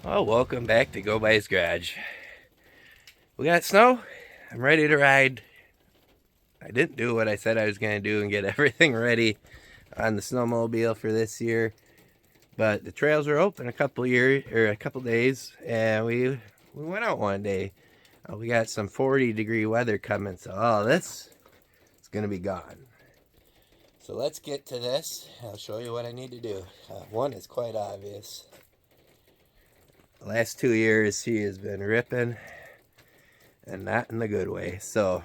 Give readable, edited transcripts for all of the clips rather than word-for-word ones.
Well, welcome back to Go By's Garage. We got snow. I'm ready to ride. I didn't do what I said I was going to do and get everything ready on the snowmobile for this year, but the trails were open a couple days, and we went out one day. We got some 40-degree weather coming, so all this is going to be gone. So let's get to this. I'll show you what I need to do. One is quite obvious. The last 2 years he has been ripping, and not in the good way. So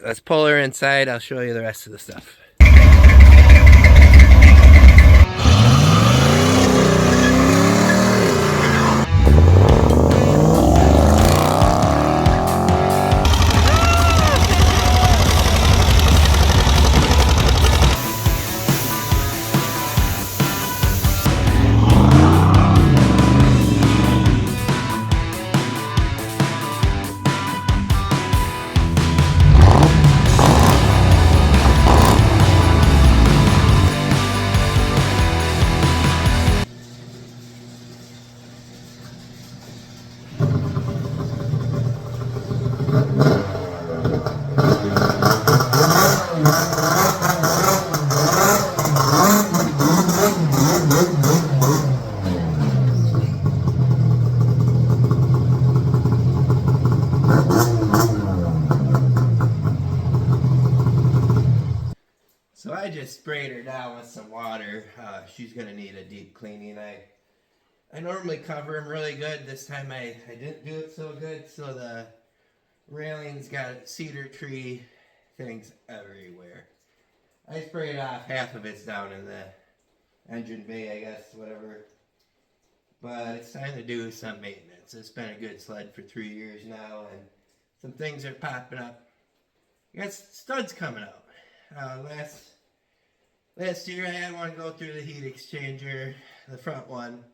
let's pull her inside. I'll show you the rest of the stuff. So I just sprayed her down with some water. She's going to need a deep cleaning. I normally cover them really good. This time I didn't do it so good, so the railings got cedar tree things everywhere. I sprayed off half of it's down in the engine bay, I guess, whatever. But it's time to do some maintenance. It's been a good sled for 3 years now, and some things are popping up. I got studs coming out. Last year I had one go through the heat exchanger, the front one.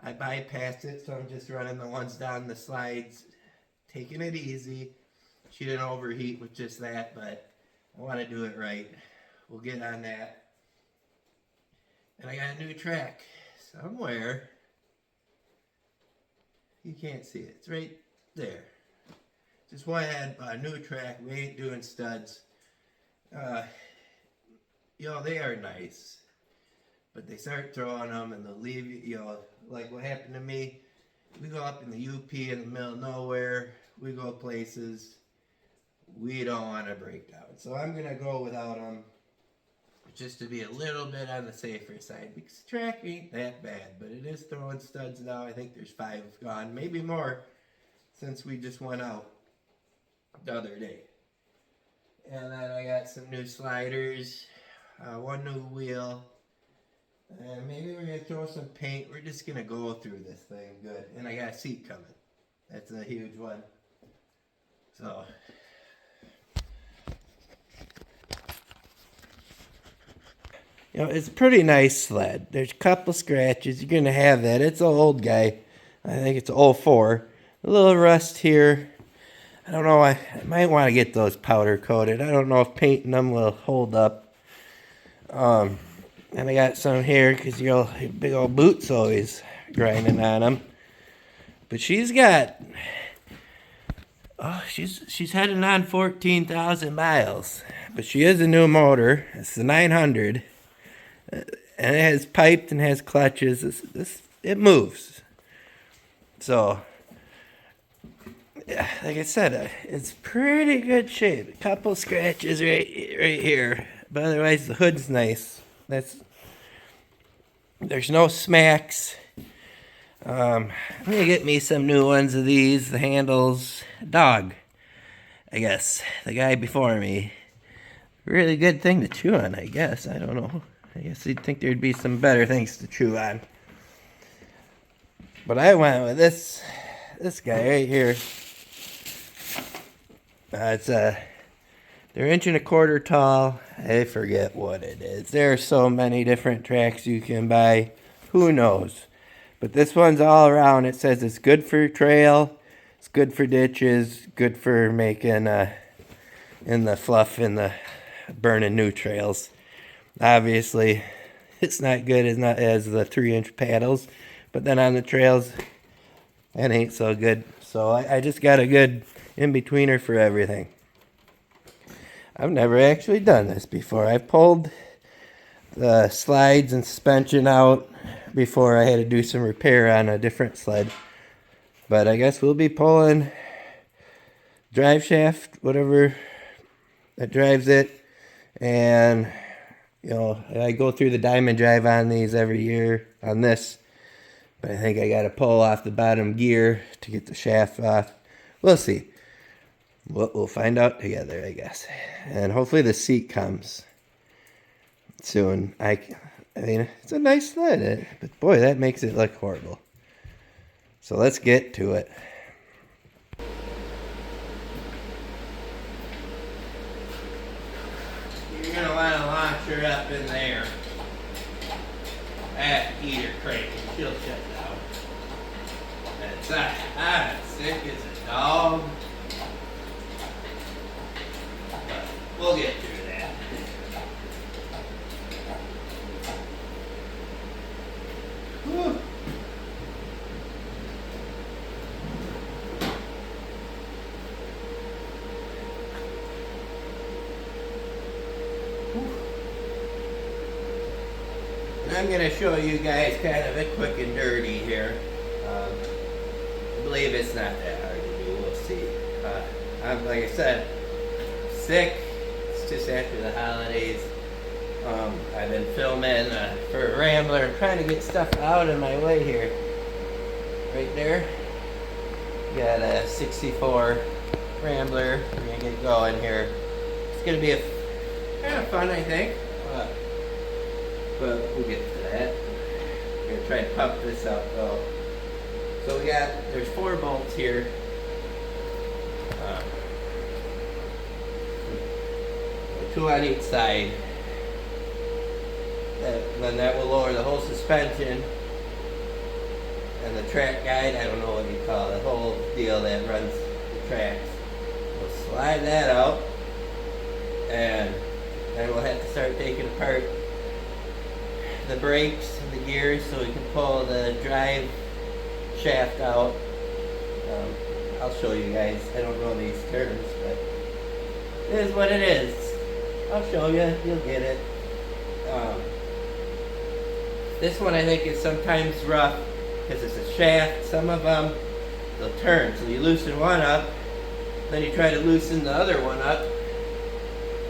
I bypassed it, so I'm just running the ones down the slides, taking it easy. She didn't overheat with just that, but I want to do it right. We'll get on that. And I got a new track somewhere. You can't see it. It's right there. Just went ahead, bought a new track. We ain't doing studs. They are nice, but they start throwing them and they'll leave you, like what happened to me. We go up in the UP in the middle of nowhere. We go places we don't want to break down. So I'm going to go without them just to be a little bit on the safer side, because the track ain't that bad, but it is throwing studs now. I think there's 5 gone, maybe more, since we just went out the other day. And then I got some new sliders, one new wheel, and maybe we're going to throw some paint. We're just going to go through this thing good. And I got a seat coming. That's a huge one. So it's a pretty nice sled. There's a couple scratches. You're going to have that. It's an old guy. I think it's 04. A little rust here. I don't know. I might want to get those powder coated. I don't know if painting them will hold up. And I got some here because your big old boots always grinding on them. But she's got, she's heading on 14,000 miles. But she is a new motor. It's the 900. And it has piped and has clutches. It moves. So, yeah, like I said, it's pretty good shape. A couple scratches right here, but otherwise the hood's nice. There's no smacks. I'm gonna get me some new ones of these. The handles, dog, I guess. The guy before me. Really good thing to chew on, I guess. I don't know. I guess you'd think there'd be some better things to chew on. But I went with this guy right here. They're 1.25 inches tall. I forget what it is. There are so many different tracks you can buy. Who knows? But this one's all around. It says it's good for trail, it's good for ditches, good for making in the fluff in the burning new trails. Obviously, it's not good as not as the 3-inch paddles, but then on the trails, it ain't so good. So I just got a good in-betweener for everything. I've never actually done this before. I pulled the slides and suspension out before I had to do some repair on a different sled. But I guess we'll be pulling drive shaft, whatever that drives it. And, you know, I go through the diamond drive on these every year on this. But I think I got to pull off the bottom gear to get the shaft off. We'll see. We'll find out together, I guess. And hopefully the seat comes soon. I mean, it's a nice sled, but boy, that makes it look horrible. So let's get to it. You're going to want to launch her up in there. I have to eat her crank and she'll shut down. That's I'm sick as a dog. But we'll get through that. Whew. I'm going to show you guys kind of a quick and dirty here. I believe it's not that hard to do. We'll see. I'm, like I said, sick. It's just after the holidays. I've been filming for a Rambler. I'm trying to get stuff out of my way here. Right there. Got a 64 Rambler. We're going to get going here. It's going to be kind of fun, I think. But we'll get to that. I'm going to try to pump this out though. So there's 4 bolts here. 2 on each side. Then that will lower the whole suspension. And the track guide, I don't know what you call it, the whole deal that runs the tracks. We'll slide that out. And then we'll have to start taking apart the brakes and the gears so we can pull the drive shaft out. I'll show you guys. I don't know these terms, but it is what it is. I'll show you. You'll get it. This one I think is sometimes rough because it's a shaft. Some of them they'll turn. So you loosen one up, then you try to loosen the other one up,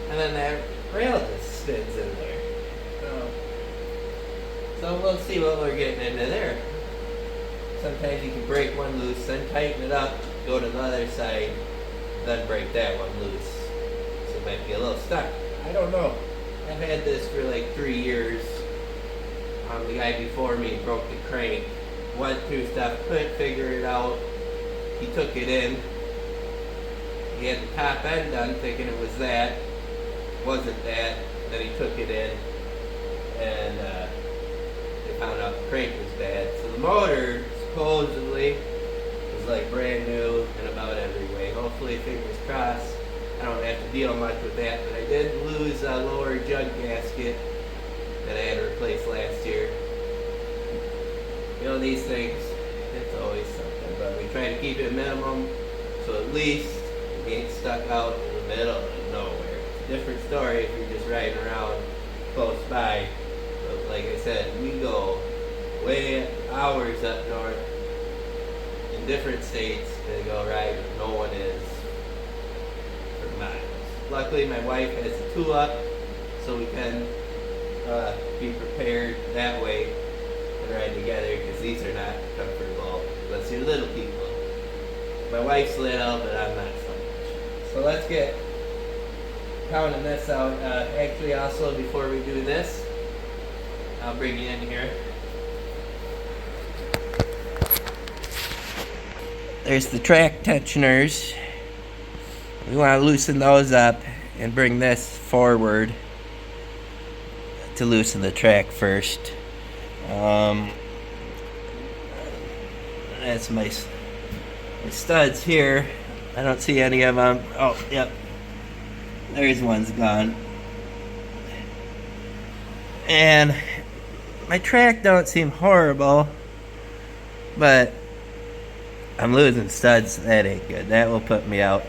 and then that rail just spins in there. So we'll see what we're getting into there. Sometimes you can break one loose, then tighten it up, go to the other side, then break that one loose. So it might be a little stuck. I don't know. I've had this for like 3 years. The guy before me broke the crank, went through stuff, couldn't figure it out. He took it in. He had the top end done thinking it was that. Wasn't that. Then he took it in and found out the crank was bad. So the motor supposedly was like brand new in about every way. Hopefully, fingers crossed, I don't have to deal much with that. But I did lose a lower jug gasket that I had to replace last year. You know, these things, it's always something. But we try to keep it minimum, so at least you ain't stuck out in the middle of nowhere. It's a different story if you're just riding around close by. Like I said, we go way hours up north in different states to go ride where no one is for miles. Luckily, my wife has a tool up, so we can be prepared that way and ride together because these are not comfortable unless you're little people. My wife's little, but I'm not so much. So let's get counting this out. Actually, also, before we do this, I'll bring you in here. There's the track tensioners. We want to loosen those up and bring this forward to loosen the track first. That's my studs here. I don't see any of them. Oh, yep. There's one's gone. And my track don't seem horrible, but I'm losing studs. That ain't good. That will put me out.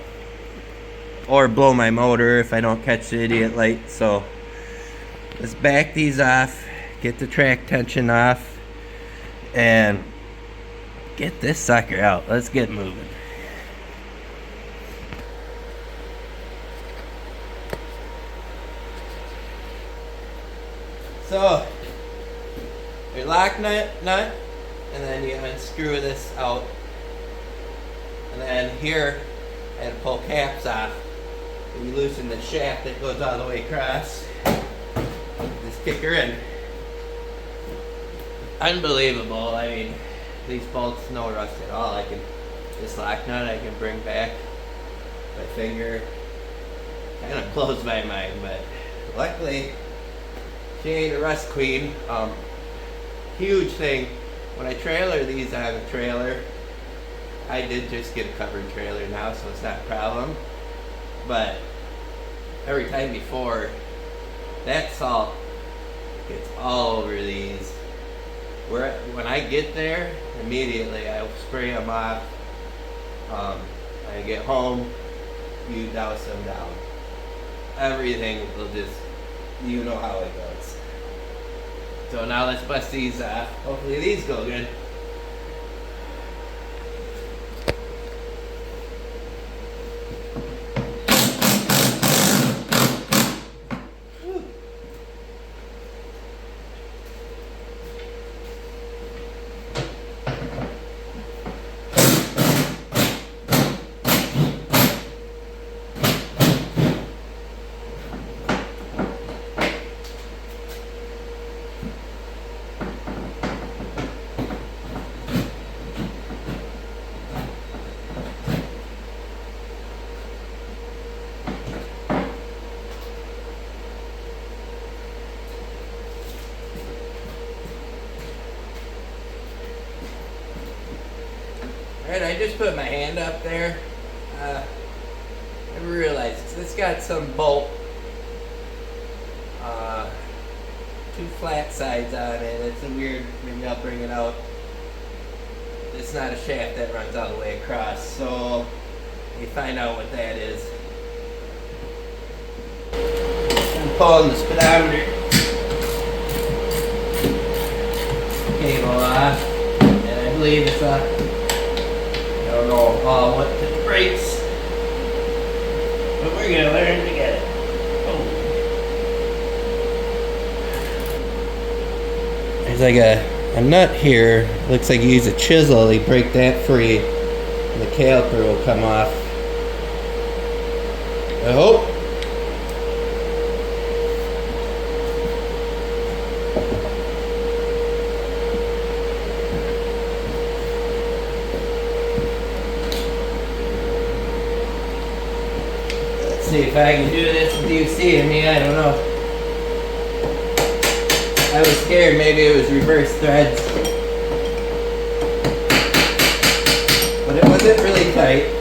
Or blow my motor if I don't catch the idiot light. So let's back these off, get the track tension off, and get this sucker out. Let's get moving. So, your lock nut, and then you unscrew this out. And then here, I had to pull caps off. You loosen the shaft that goes all the way across. Just kick her in. Unbelievable. I mean, these bolts, no rust at all. This lock nut I can bring back. My finger kind of blows my mind, but luckily she ain't a rust queen. Huge thing, when I trailer these on a trailer, I did just get a covered trailer now, so it's not a problem. But every time before, that salt gets all over these. When I get there, immediately I spray them off. I get home, you douse them down. Everything will just, you know how it goes. So now let's bust these off. Hopefully these go good. Alright, I just put my hand up there. I realized it's got some bolt, two flat sides on it. It's a weird, maybe I'll bring it out. It's not a shaft that runs all the way across, so you find out what that is. I'm pulling the speedometer cable off, and I believe it's a, I don't know what the brakes, but we're gonna learn together. Oh. There's like a nut here. Looks like you use a chisel, you break that free, and the caliper will come off. I hope. See if I can do this with you seeing me, I don't know. I was scared maybe it was reverse threads. But it wasn't really tight.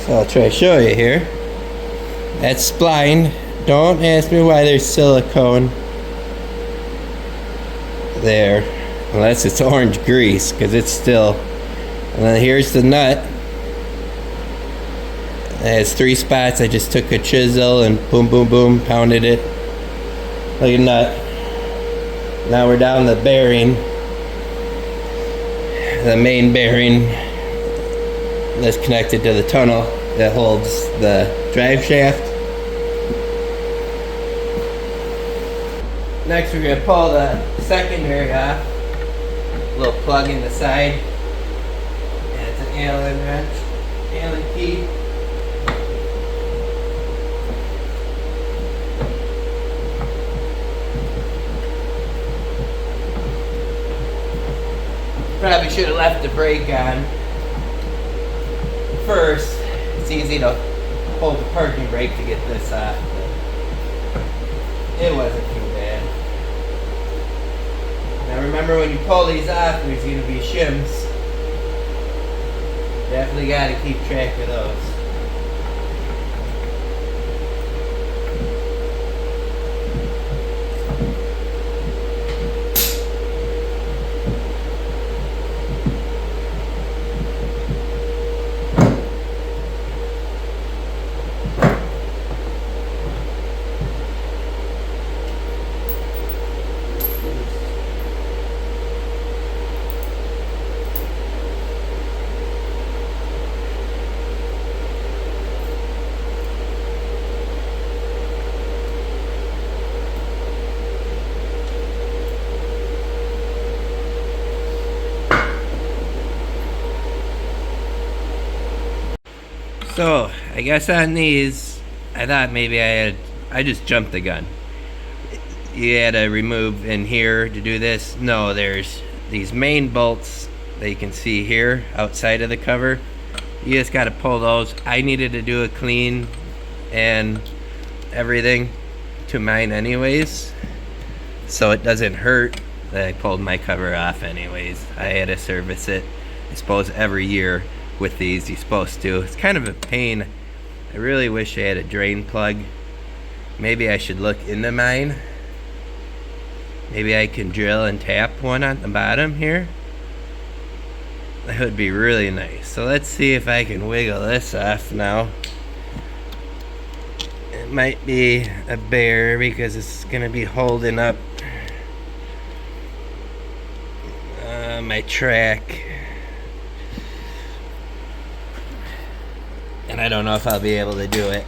So I'll try to show you here. That's spline. Don't ask me why there's silicone there, unless it's orange grease, because it's still. And then here's the nut. It has 3 spots. I just took a chisel and boom, boom, boom, pounded it. like a nut. Now we're down the bearing, the main bearing that's connected to the tunnel that holds the drive shaft. Next we're going to pull the secondary off, a little plug in the side, and it's an Allen wrench, Allen key. Probably should have left the brake on first. It's easy to hold the parking brake to get this off, but it wasn't too bad. Now remember, when you pull these off, there's going to be shims. Definitely got to keep track of those. So, I guess on these, I thought maybe I just jumped the gun. You had to remove in here to do this. No, there's these main bolts that you can see here outside of the cover. You just got to pull those. I needed to do a clean and everything to mine anyways, so it doesn't hurt that I pulled my cover off anyways. I had to service it, I suppose, every year. With these, you're supposed to. It's kind of a pain. I really wish I had a drain plug. Maybe I should look into mine. Maybe I can drill and tap one on the bottom here. That would be really nice. So let's see if I can wiggle this off now. It might be a bear because it's gonna be holding up my track. And I don't know if I'll be able to do it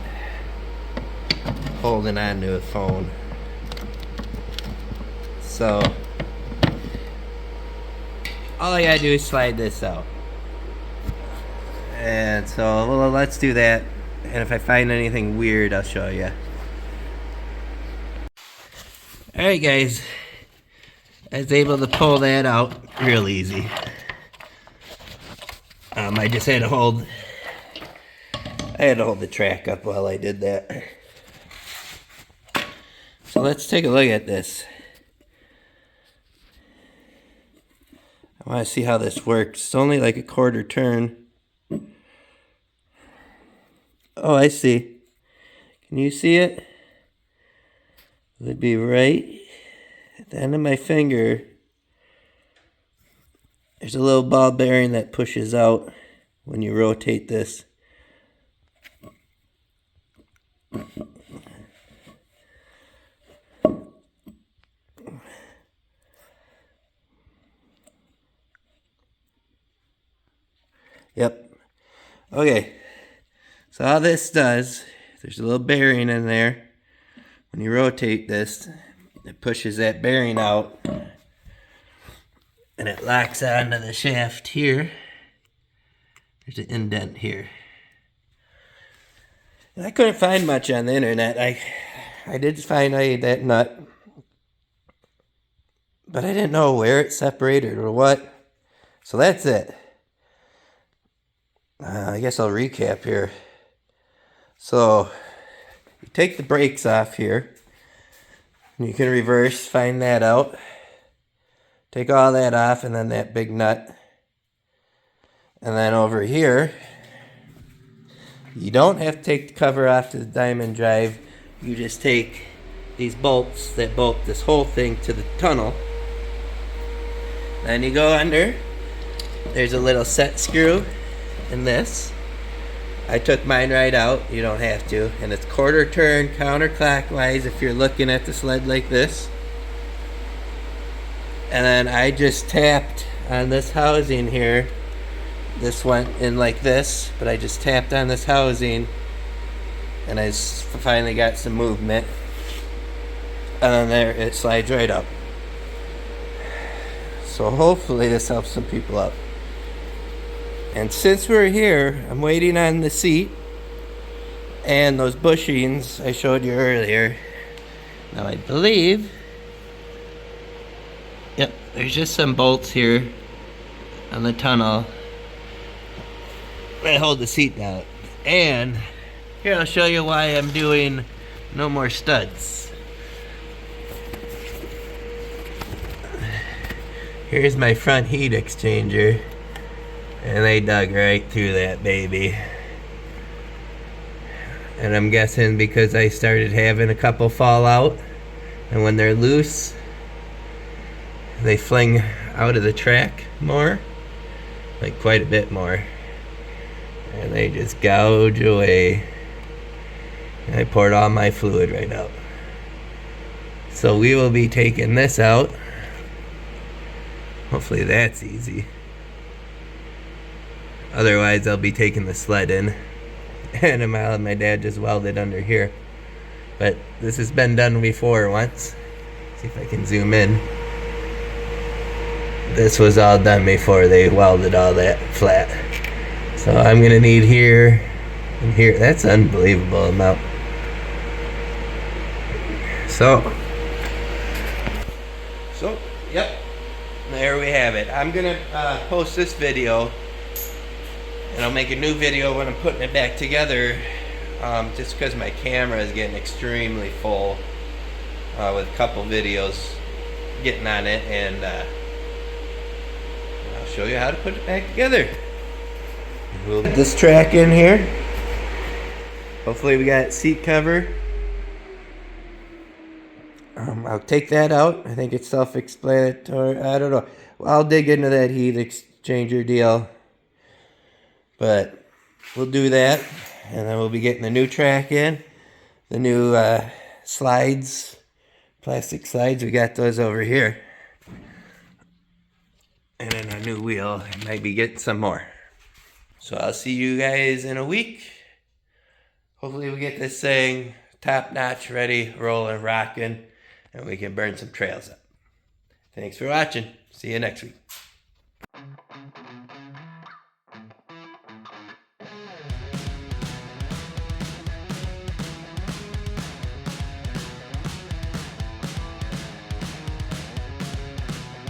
holding on to a phone. So all I gotta do is slide this out. And so, well, let's do that. And if I find anything weird, I'll show you. Alright guys, I was able to pull that out real easy. I just had to hold the track up while I did that. So let's take a look at this. I want to see how this works. It's only like a quarter turn. Oh, I see. Can you see it? It would be right at the end of my finger. There's a little ball bearing that pushes out when you rotate this. Yep. Okay. So how this does, there's a little bearing in there. When you rotate this, it pushes that bearing out and it locks onto the shaft here. There's an indent here. And I couldn't find much on the internet. I did find that nut, but I didn't know where it separated or what. So that's it. I guess I'll recap here. So you take the brakes off here, and you can reverse, find that out. Take all that off, and then that big nut. And then over here, you don't have to take the cover off to the diamond drive. You just take these bolts that bolt this whole thing to the tunnel. Then you go under. There's a little set screw in this. I took mine right out. You don't have to. And it's quarter turn counterclockwise if you're looking at the sled like this. And then I just tapped on this housing here. This went in like this, but I just tapped on this housing and I finally got some movement. And then there it slides right up. So hopefully this helps some people out. And since we're here, I'm waiting on the seat and those bushings I showed you earlier. Now I believe, yep, there's just some bolts here on the tunnel that hold the seat down. And here, I'll show you why I'm doing no more studs. Here's my front heat exchanger. And they dug right through that baby. And I'm guessing because I started having a couple fall out. And when they're loose, they fling out of the track more. Like quite a bit more. And they just gouge away. And I poured all my fluid right out. So we will be taking this out. Hopefully that's easy. Otherwise, I'll be taking the sled in. And I'm out, my dad just welded under here. But this has been done before once. See if I can zoom in. This was all done before they welded all that flat. So I'm gonna need here and here. That's an unbelievable amount. So, yep. There we have it. I'm gonna post this video. And I'll make a new video when I'm putting it back together, just because my camera is getting extremely full with a couple videos getting on it, and I'll show you how to put it back together. We'll put this track in here. Hopefully we got seat cover. I'll take that out. I think it's self-explanatory. I don't know. I'll dig into that heat exchanger deal. But we'll do that, and then we'll be getting the new track in, the new slides, plastic slides. We got those over here, and then a new wheel. I might be getting some more. So I'll see you guys in a week. Hopefully we get this thing top notch, ready, rolling, rocking, and we can burn some trails up. Thanks for watching. See you next week.